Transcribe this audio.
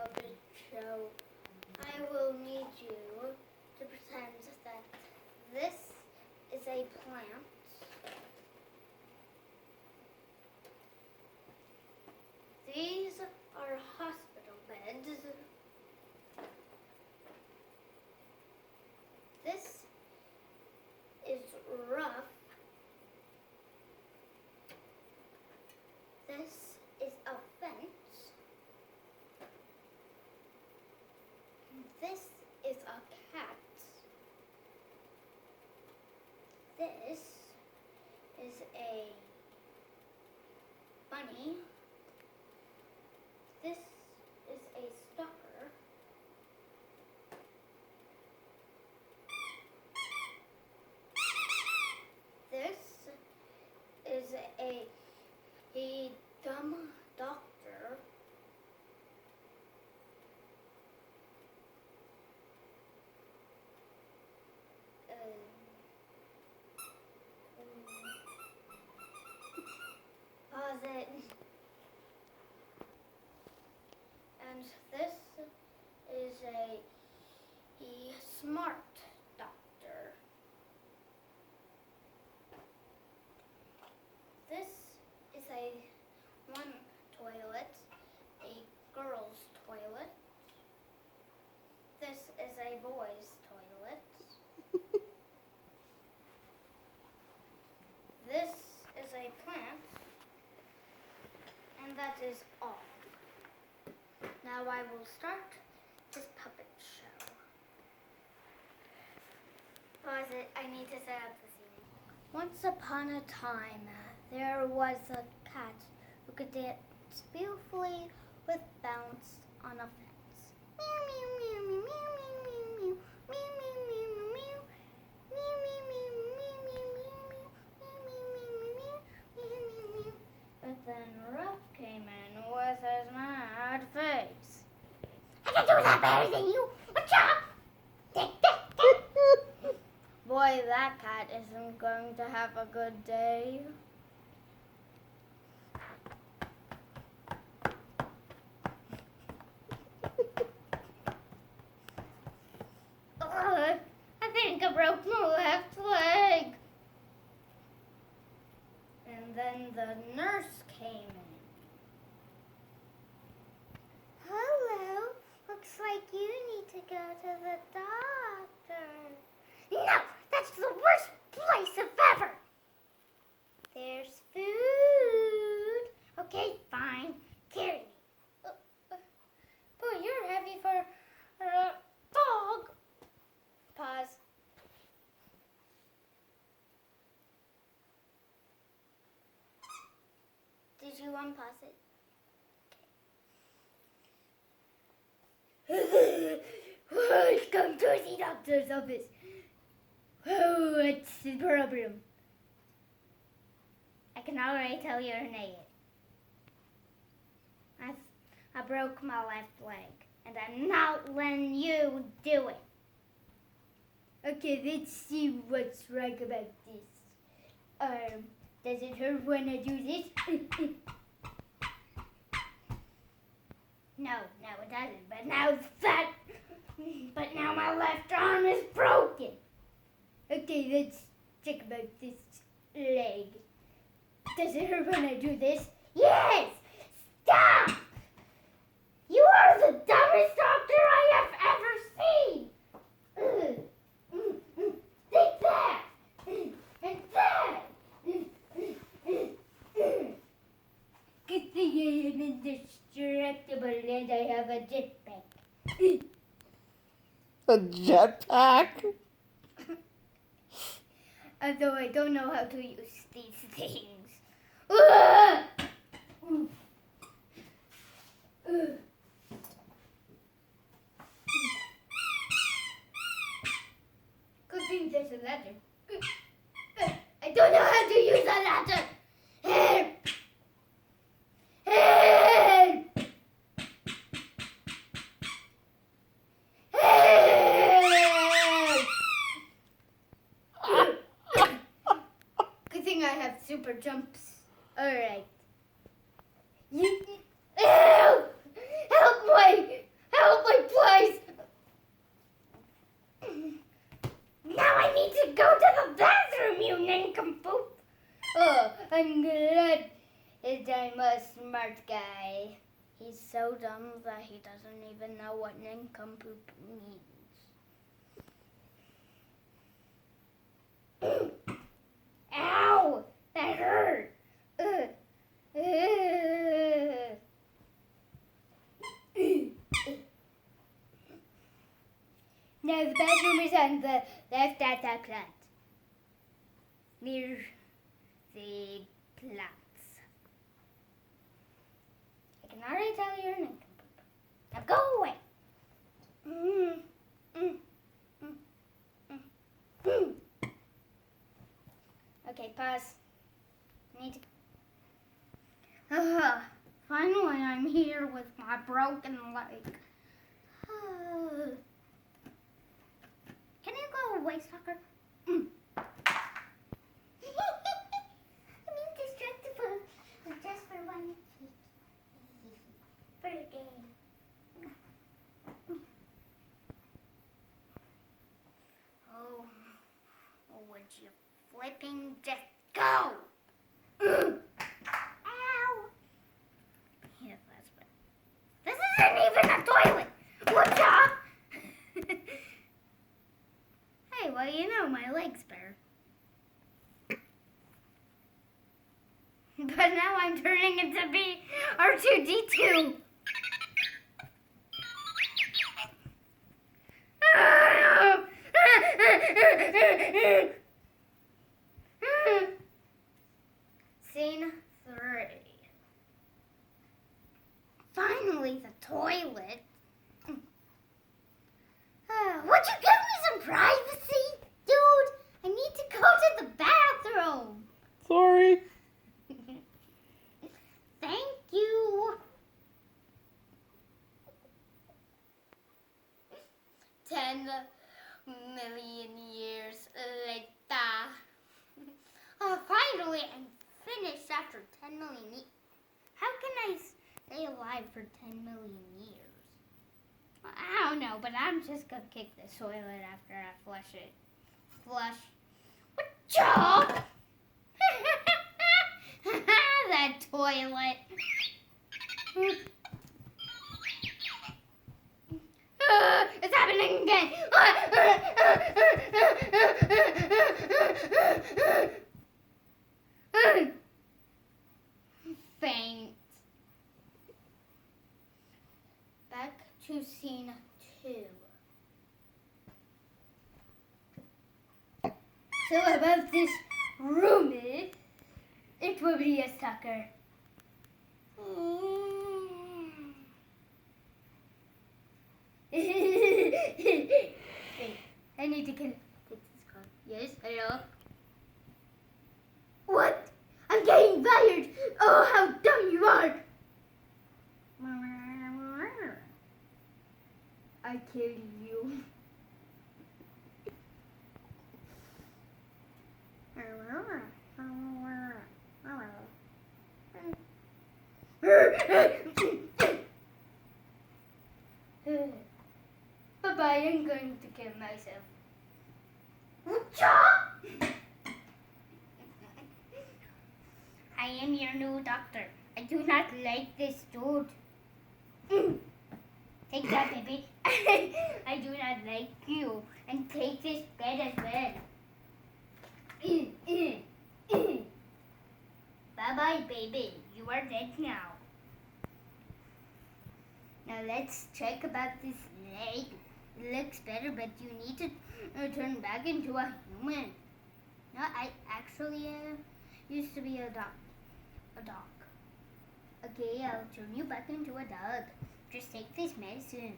puppet show, I will need you to pretend that this is a plant. These are hospital beds. This is rough. This is a fence. This is a cat. This is a bunny. This is a stalker. This is a dumb doctor. Pause it. And this is a smart doctor. This is one toilet, a girl's toilet. This is a boy's toilet. This is a plant, and that is all. Now I will start this puppet show. Pause it. I need to set up the scene. Once upon a time, there was a cat who could dance beautifully with bounce on a fence. Meow, meow, meow, meow, meow, meow, meow, meow, meow, meow, meow. But then Ruff came in with his mad face. I can do that better than you. Boy, that cat isn't going to have a good day. Ugh, I think I broke my left leg. And then the nurse came in. Hello, looks like you need to go to the doctor. No, that's the worst place of ever. There's food. Okay, fine, carry me. Boy, you're heavy for a dog. Pause. Did you unpause it? Welcome to the doctor's office. Oh, what's the problem? I can already tell you're an idiot. I broke my left leg, and I'm not letting you do it. Okay, let's see what's right about this. Does it hurt when I do this? No, it doesn't. But now my left arm is broken. Okay, let's check about this leg. Does it hurt when I do this? Yes! Stop! You are the dumbest doctor I have ever seen! Take that! And that! Good thing I am indestructible and I have a jetpack. A jetpack? Although I don't know how to use these things. Good thing there's a ladder. I don't know how to use a ladder. Help! Help! Help! Good thing I have super jumps. Alright. Help! Help me! I'm glad that I'm a smart guy. He's so dumb that he doesn't even know what nincompoop means. Ow! That hurt! Now the bedroom is on the left at the plant. Near the plants. I can already tell you're an nincompoop. Now go away. Okay, pause. Need to... Finally, I'm here with my broken leg. Can you go away, sucker? I'm indestructible. Just for one kick. For a game. Oh, would you flipping just go? Ow! Yes, that's what. This isn't even a toilet. What's up? Hey, well, you know, my leg's bare. But now I'm turning into be R2D2. Scene 3. Finally, the toilet. Would you give me some privacy? Dude, I need to go to the bathroom. Sorry. Thank you. 10 million years later. Finally, I'm finished after 10 million years. How can I stay alive for 10 million years? I don't know, but I'm just gonna kick the toilet after I flush it. Flush. What job? That toilet. It's happening again. Faint. Back to scene 2. So about this roomie, it will be a sucker. Wait, I need to get this call. Yes, hello? What? I'm getting fired! Oh, how dumb you are! I killed you. Bye-bye, I'm going to kill myself. I am your new doctor. I do not like this dude. Take that, baby. I do not like you. And take this bed as well. Bye-bye, baby. You are dead now. Now let's check about this leg. It looks better, but you need to turn back into a human. No, I actually used to be a dog. Okay, I'll turn you back into a dog. Just take this medicine.